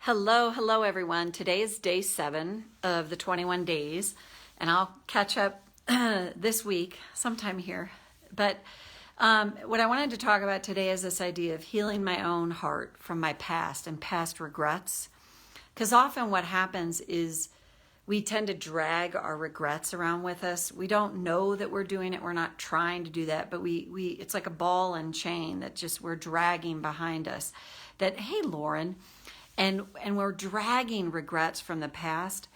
Hello everyone. Today is day 7 of the 21 days, and I'll catch up this week sometime here. But what I wanted to talk about today is this idea of healing my own heart from my past and past regrets. Because often what happens is we tend to drag our regrets around with us. We don't know that we're doing it. We're not trying to do that, but it's like a ball and chain that just we're dragging behind us. That, hey, Lauren, and we're dragging regrets from the past.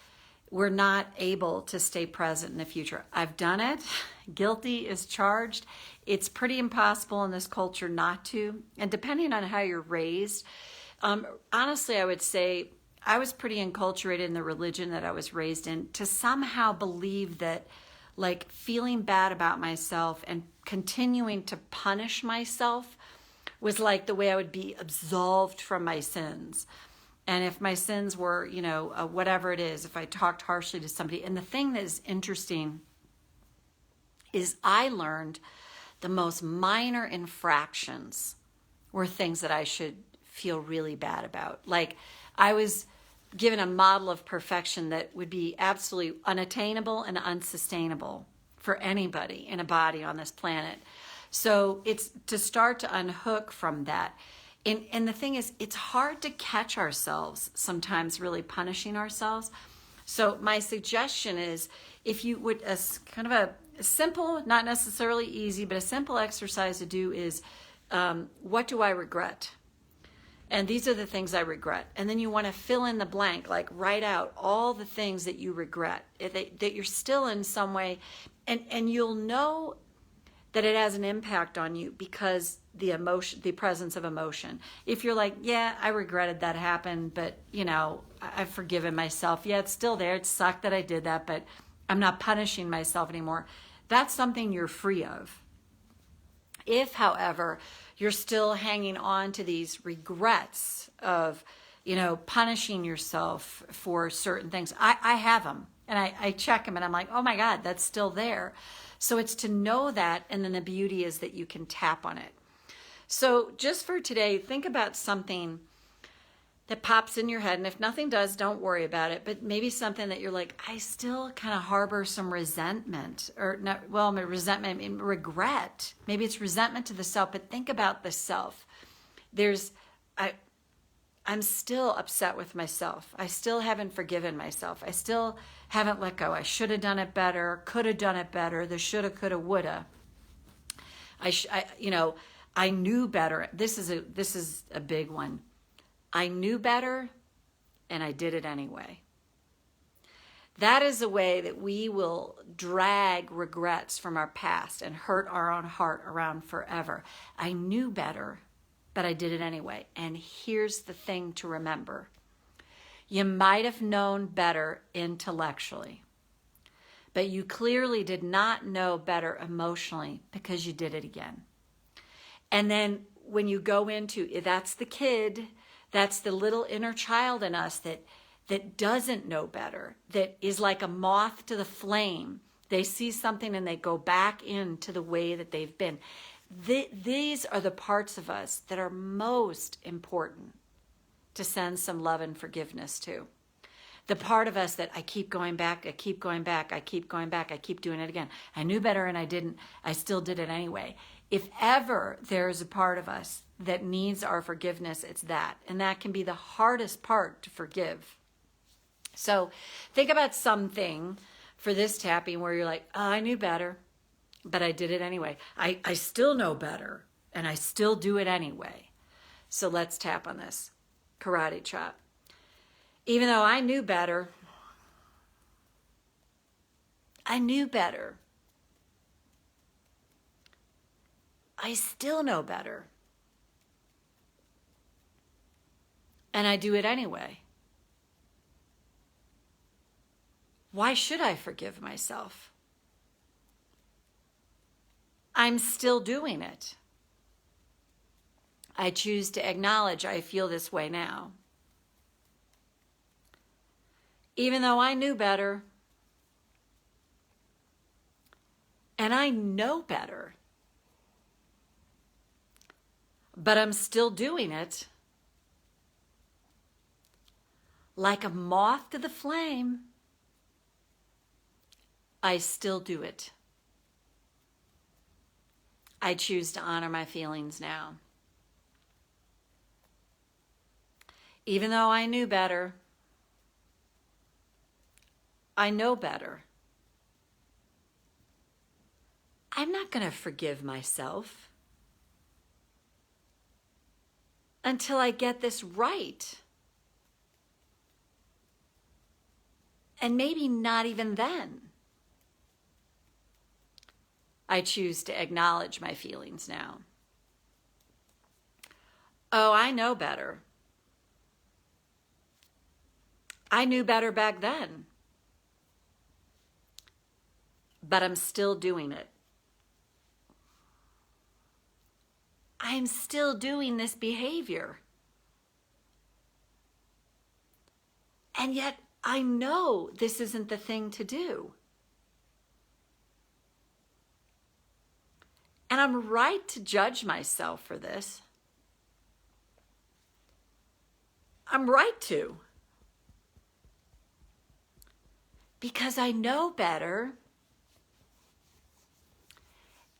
We're not able to stay present in the future. I've done it. Guilty is charged. It's pretty impossible in this culture not to. And depending on how you're raised, honestly, I would say I was pretty enculturated in the religion that I was raised in to somehow believe that, like, feeling bad about myself and continuing to punish myself was like the way I would be absolved from my sins. And if my sins were, whatever it is, if I talked harshly to somebody. And the thing that is interesting is I learned the most minor infractions were things that I should feel really bad about. Like, I was given a model of perfection that would be absolutely unattainable and unsustainable for anybody in a body on this planet. So it's to start to unhook from that. And the thing is, it's hard to catch ourselves sometimes really punishing ourselves. So my suggestion is, if you would, kind of a simple, not necessarily easy, but a simple exercise to do is, what do I regret? And these are the things I regret. And then you want to fill in the blank, like write out all the things that you regret, that you're still in some way. And you'll know that it has an impact on you because the presence of emotion. If you're like, yeah, I regretted that happened, but I've forgiven myself. Yeah, it's still there. It sucked that I did that, but I'm not punishing myself anymore. That's something you're free of. If, however, you're still hanging on to these regrets of, punishing yourself for certain things, I have them and I check them and I'm like, oh my God, that's still there. So it's to know that, and then the beauty is that you can tap on it. So just for today, think about something that pops in your head, and if nothing does, don't worry about it, but maybe something that you're like, I still kind of harbor some resentment, or not, well, resentment, regret. Maybe it's resentment to the self, but think about the self. I'm still upset with myself. I still haven't forgiven myself. I still haven't let go. I should have done it better, could have done it better, the shoulda, coulda, woulda. I knew better. This is a big one. I knew better, and I did it anyway. That is a way that we will drag regrets from our past and hurt our own heart around forever. I knew better, but I did it anyway. And here's the thing to remember. You might have known better intellectually, but you clearly did not know better emotionally because you did it again. And then when you go into, that's the kid, that's the little inner child in us that doesn't know better, that is like a moth to the flame. They see something and they go back into the way that they've been. These are the parts of us that are most important to send some love and forgiveness to. The part of us that I keep going back, I keep going back, I keep going back, I keep doing it again. I knew better and I didn't. I still did it anyway. If ever there's a part of us that needs our forgiveness, it's that. And that can be the hardest part to forgive. So think about something for this tapping where you're like, oh, I knew better, but I did it anyway. I still know better, and I still do it anyway. So let's tap on this. Karate chop. Even though I knew better, I still know better. And I do it anyway. Why should I forgive myself? I'm still doing it. I choose to acknowledge I feel this way now. Even though I knew better, and I know better, but I'm still doing it. like a moth to the flame, I still do it. I choose to honor my feelings now. Even though I knew better, I know better. I'm not going to forgive myself until I get this right. And maybe not even then. I choose to acknowledge my feelings now. Oh, I know better. I knew better back then. But I'm still doing it. I'm still doing this behavior. And yet I know this isn't the thing to do. And I'm right to judge myself for this. I'm right to. Because I know better.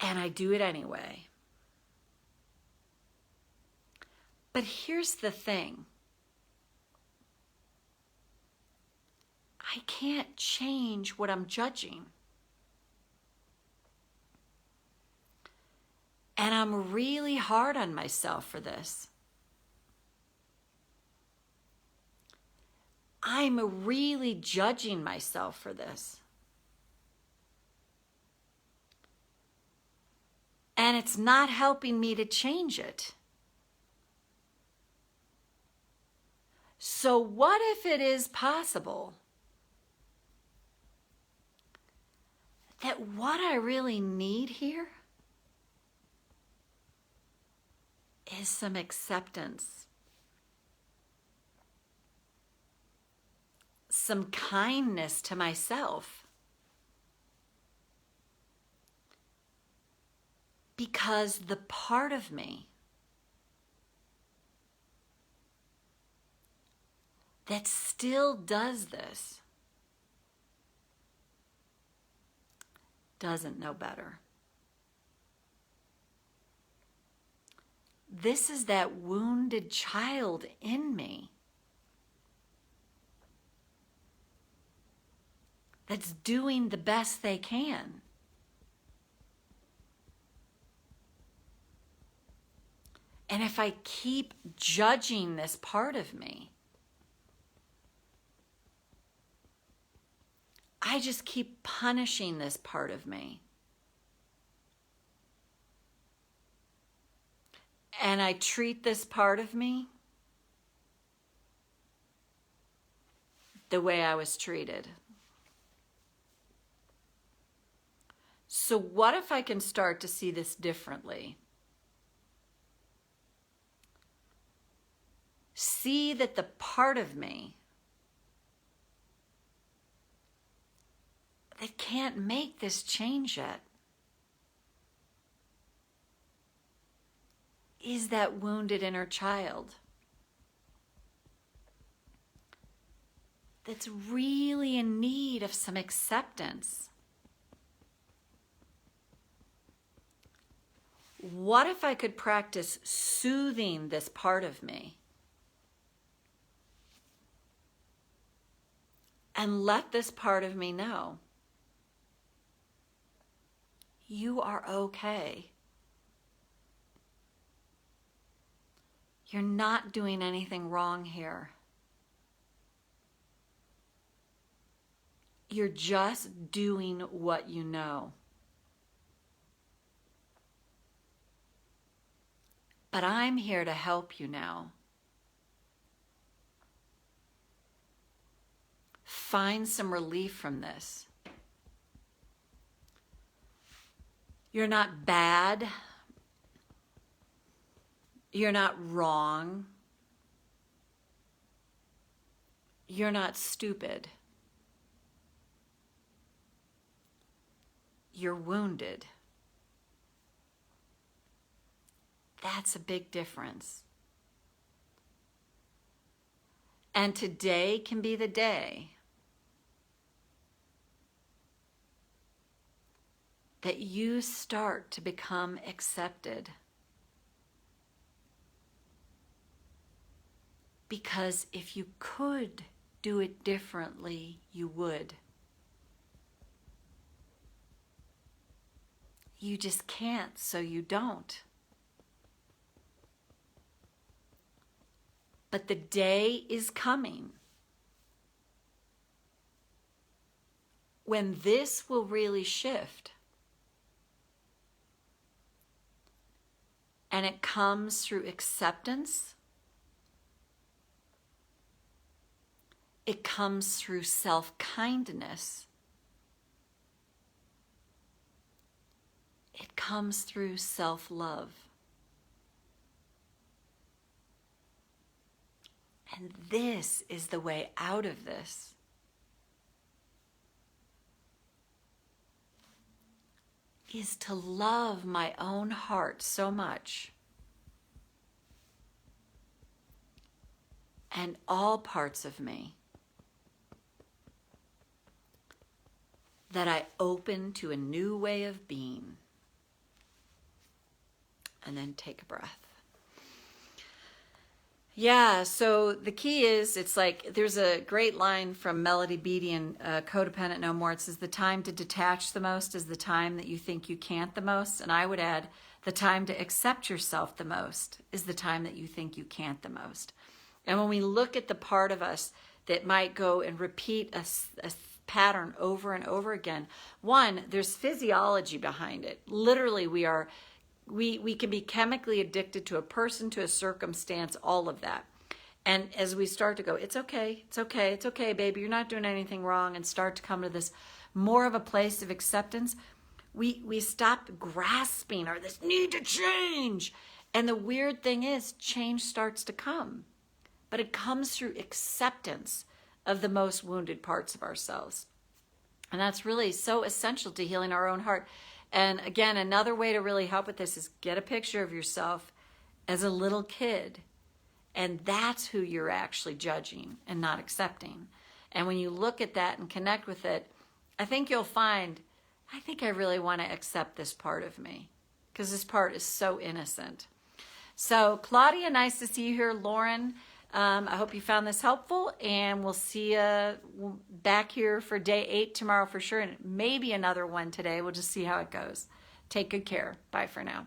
And I do it anyway. But here's the thing. I can't change what I'm judging. And I'm really hard on myself for this. I'm really judging myself for this. And it's not helping me to change it. So what if it is possible that what I really need here is some acceptance, some kindness to myself, because the part of me that still does this doesn't know better. This is that wounded child in me that's doing the best they can. And if I keep judging this part of me, I just keep punishing this part of me. And I treat this part of me the way I was treated. So what if I can start to see this differently? See that the part of me that can't make this change yet is that wounded inner child that's really in need of some acceptance. What if I could practice soothing this part of me and let this part of me know you are okay. You're not doing anything wrong here. You're just doing what you know. But I'm here to help you now. Find some relief from this. You're not bad. You're not wrong. You're not stupid. You're wounded. That's a big difference. And today can be the day that you start to become accepted. Because if you could do it differently, you would. You just can't, so you don't. But the day is coming when this will really shift. And it comes through acceptance. It comes through self-kindness. It comes through self-love. And this is the way out of this. Is to love my own heart so much and all parts of me that I open to a new way of being. And then take a breath. Yeah, so the key is, it's like, there's a great line from Melody Beattie in Codependent No More. It says, the time to detach the most is the time that you think you can't the most. And I would add, the time to accept yourself the most is the time that you think you can't the most. And when we look at the part of us that might go and repeat a pattern over and over again, one, there's physiology behind it. Literally, we can be chemically addicted to a person, to a circumstance, all of that. And as we start to go, it's okay, it's okay, it's okay, baby, you're not doing anything wrong, and start to come to this more of a place of acceptance, we stop grasping or this need to change. And the weird thing is, change starts to come. But it comes through acceptance of the most wounded parts of ourselves. And that's really so essential to healing our own heart. And again, another way to really help with this is get a picture of yourself as a little kid. And that's who you're actually judging and not accepting. And when you look at that and connect with it, I think you'll find, I think I really want to accept this part of me, because this part is so innocent. So Claudia, nice to see you here. Lauren, I hope you found this helpful, and we'll see you back here for day 8 tomorrow for sure, and maybe another one today. We'll just see how it goes. Take good care. Bye for now.